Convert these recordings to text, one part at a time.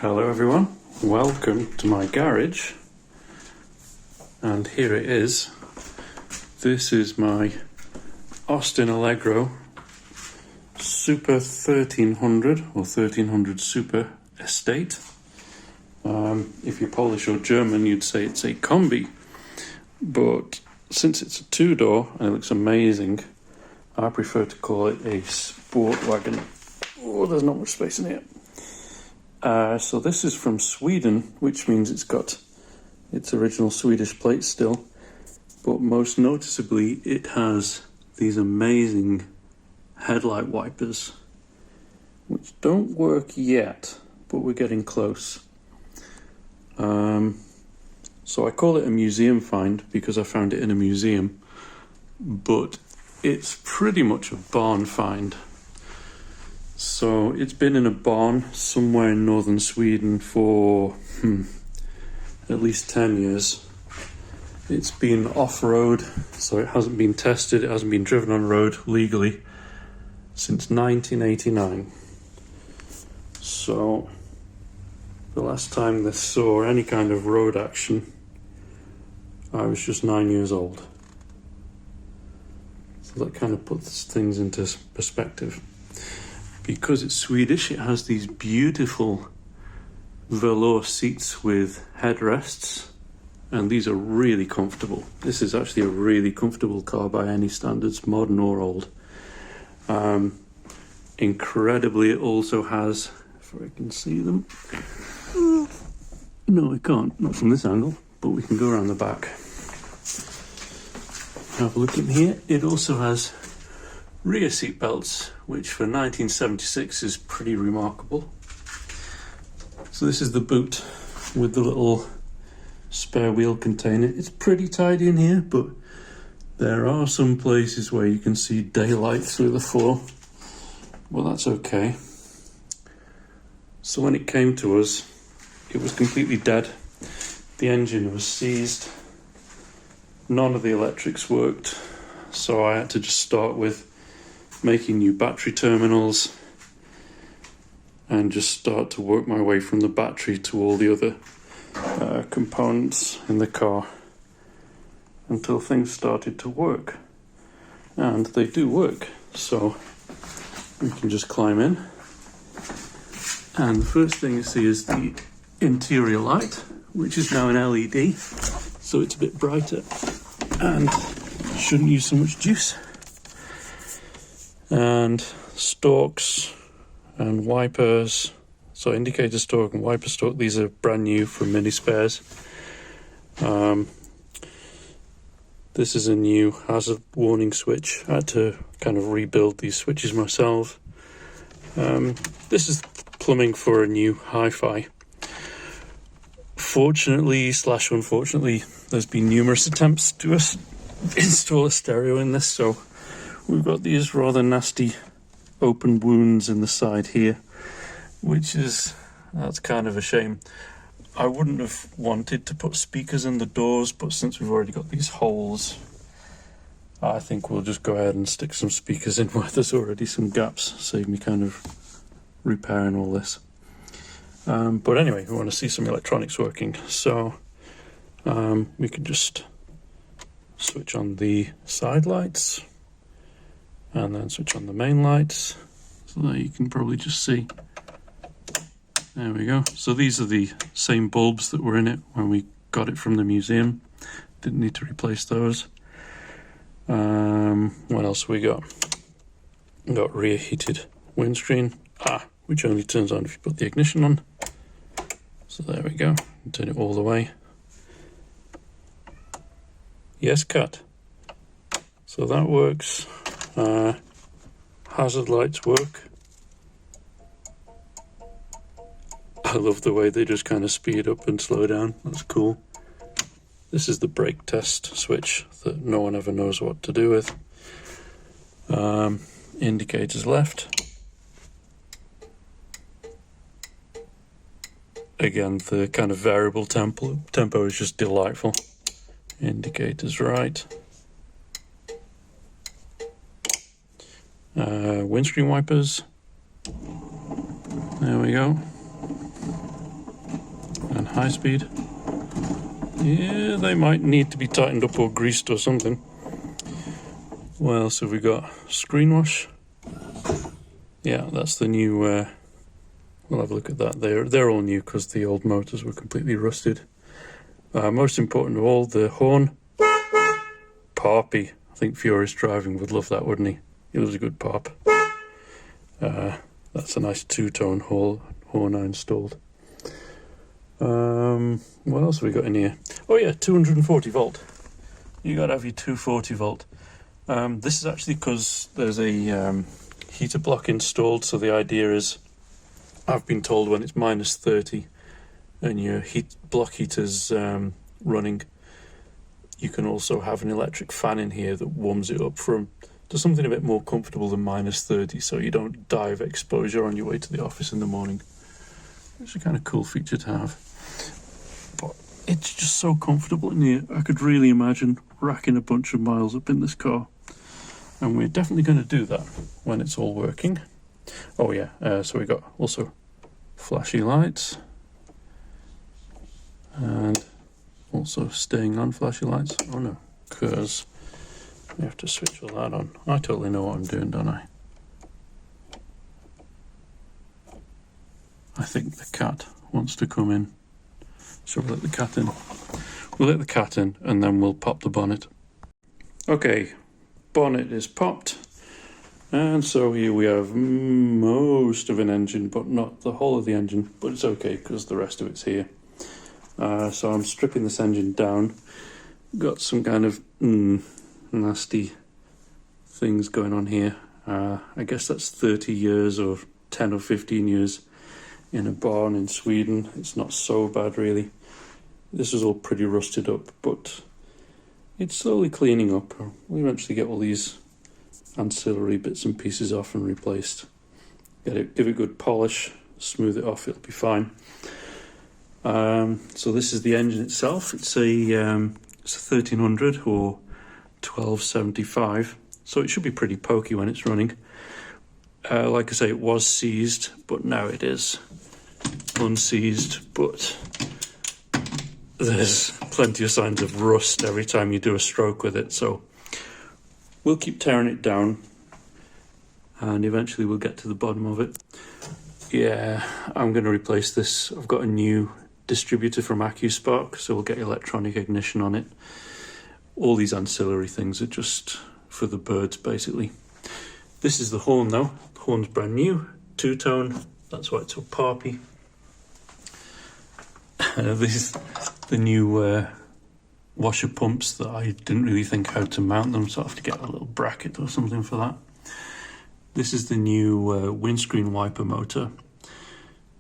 Hello everyone, welcome to my garage, and here it is. This is my Austin Allegro Super 1300 or 1300 Super Estate. If you're Polish or German you'd say it's a combi, but since it's a two-door and it looks amazing, I prefer to call it a Sportwagon. Oh, there's not much space in here. So this is from Sweden, which means it's got its original Swedish plate still, but most noticeably it has these amazing headlight wipers, which don't work yet, but we're getting close. So I call it a museum find because I found it in a museum, but it's pretty much a barn find. So it's been in a barn somewhere in northern Sweden for at least 10 years. It's been off-road, so it hasn't been tested, it hasn't been driven on road legally since 1989. So the last time this saw any kind of road action, I was just 9 years old. So that kind of puts things into perspective. Because it's Swedish, it has these beautiful velour seats with headrests, and these are really comfortable. This is actually a really comfortable car by any standards, modern or old. Incredibly, it also has, if I can see them, no I can't, not from this angle, but we can go around the back. Have a look in here. It also has rear seat belts, which for 1976 is pretty remarkable. So this is the boot with the little spare wheel container. It's pretty tidy in here, but there are some places where you can see daylight through the floor. Well, that's okay. So when it came to us, it was completely dead. The engine was seized. None of the electrics worked, so I had to just start with making new battery terminals and just start to work my way from the battery to all the other components in the car until things started to work. And they do work, so we can just climb in. And the first thing you see is the interior light, which is now an LED, so it's a bit brighter and shouldn't use so much juice. And stalks and wipers, so indicator stalk and wiper stalk, these are brand new from Mini Spares. This is a new hazard warning switch. I had to kind of rebuild these switches myself. This is plumbing for a new hi-fi. Fortunately / unfortunately, there's been numerous attempts to install a stereo in this, so we've got these rather nasty open wounds in the side here, that's kind of a shame. I wouldn't have wanted to put speakers in the doors, but since we've already got these holes, I think we'll just go ahead and stick some speakers in where there's already some gaps, save me kind of repairing all this. But anyway, we want to see some electronics working, so we can just switch on the side lights and then switch on the main lights, so that you can probably just see. There we go. So these are the same bulbs that were in it when we got it from the museum. Didn't need to replace those. What else we got? We got rear heated windscreen, which only turns on if you put the ignition on. So there we go. Turn it all the way. Yes, cut. So that works. Hazard lights work. I love the way they just kind of speed up and slow down. That's cool. This is the brake test switch that no one ever knows what to do with. Indicators left. Again, the kind of variable tempo is just delightful. Indicators right. Windscreen wipers. There we go. high speed. Yeah, they might need to be tightened up or greased or something. What else have we got? Screen wash. Yeah, that's the new, we'll have a look at that. They're all new because the old motors were completely rusted. Most important of all, the horn. Poppy. I think Furious Driving would love that, wouldn't he? It was a good pop. That's a nice two-tone horn I installed. What else have we got in here? Oh yeah, 240 volt. You gotta have your 240 volt. This is actually because there's a heater block installed, so the idea is, I've been told when it's minus 30 and your block heater's running, you can also have an electric fan in here that warms it up to something a bit more comfortable than minus 30, so you don't die of exposure on your way to the office in the morning. It's a kind of cool feature to have. But it's just so comfortable in here. I could really imagine racking a bunch of miles up in this car. And we're definitely going to do that when it's all working. Oh yeah, so we got also flashy lights. And also staying on flashy lights. Oh no, because we have to switch all that on. I totally know what I'm doing, don't I? I think the cat wants to come in. So we'll let the cat in. We'll let the cat in and then we'll pop the bonnet. Okay, bonnet is popped. And so here we have most of an engine, but not the whole of the engine. But it's okay because the rest of it's here. So I'm stripping this engine down. Got some kind of nasty things going on here. I guess that's 30 years or 10 or 15 years in a barn in Sweden. It's not so bad really. This is all pretty rusted up, but it's slowly cleaning up. We'll eventually get all these ancillary bits and pieces off and replaced. Give it a good polish, smooth it off, it'll be fine. So this is the engine itself. It's a 1300 or 1275, so it should be pretty pokey when it's running. Like I say, it was seized, but now it is unseized, but there's plenty of signs of rust every time you do a stroke with it, so we'll keep tearing it down and eventually we'll get to the bottom of it. Yeah, I'm going to replace this. I've got a new distributor from AccuSpark, so we'll get electronic ignition on it. All these ancillary things are just for the birds, basically. This is the horn though. The horn's brand new, two-tone, that's why it's so poppy. These the new washer pumps that I didn't really think how to mount them, so I have to get a little bracket or something for that. This is the new windscreen wiper motor.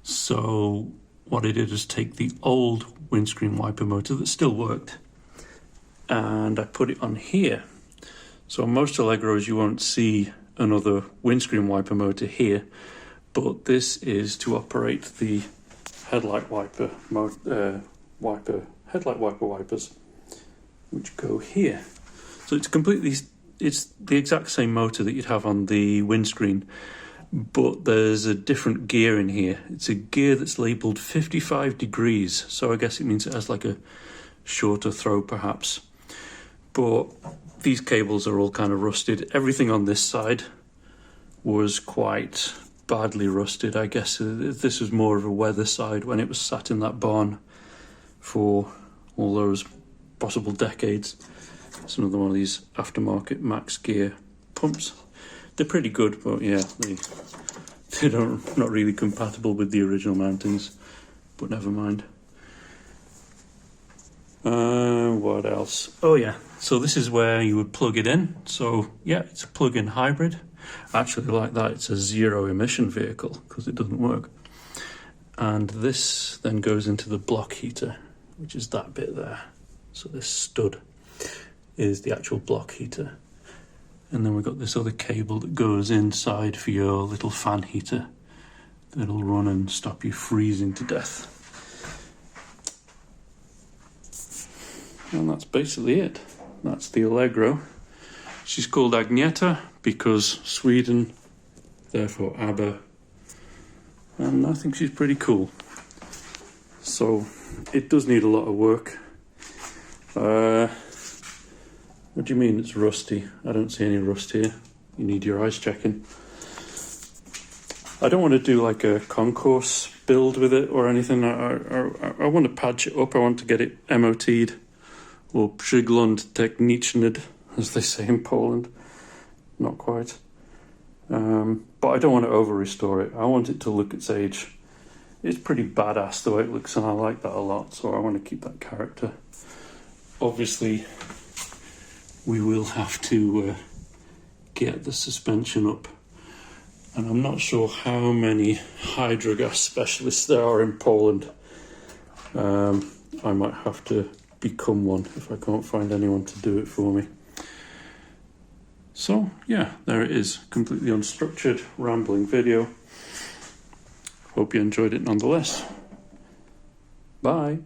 So what I did is take the old windscreen wiper motor that still worked and I put it on here. So on most Allegros you won't see another windscreen wiper motor here, but this is to operate the headlight wiper wipers, which go here. So it's the exact same motor that you'd have on the windscreen, but there's a different gear in here. It's a gear that's labelled 55 degrees, so I guess it means it has like a shorter throw perhaps. But these cables are all kind of rusted. Everything on this side was quite badly rusted. I guess this was more of a weather side when it was sat in that barn for all those possible decades. It's another one of these aftermarket max gear pumps. They're pretty good, but yeah, they're not really compatible with the original mountings, but never mind. What else? Oh yeah, so this is where you would plug it in. So yeah, it's a plug-in hybrid. I actually like that. It's a zero emission vehicle because it doesn't work. And this then goes into the block heater, which is that bit there. So this stud is the actual block heater. And then we've got this other cable that goes inside for your little fan heater that'll run and stop you freezing to death. And that's basically it. That's the Allegro. She's called Agnetha because Sweden, therefore ABBA. And I think she's pretty cool. So so it does need a lot of work. What do you mean it's rusty? I don't see any rust here. You need your eyes checking. I don't want to do like a concourse build with it or anything. I want to patch it up. I want to get it MOT'd, or przygląd techniczny, as they say in Poland. Not quite. But I don't want to over-restore it. I want it to look its age. It's pretty badass the way it looks, and I like that a lot, so I want to keep that character. Obviously, we will have to get the suspension up, and I'm not sure how many hydrogas specialists there are in Poland. I might have to become one if I can't find anyone to do it for me. So yeah, there it is, completely unstructured, rambling video. Hope you enjoyed it nonetheless. Bye.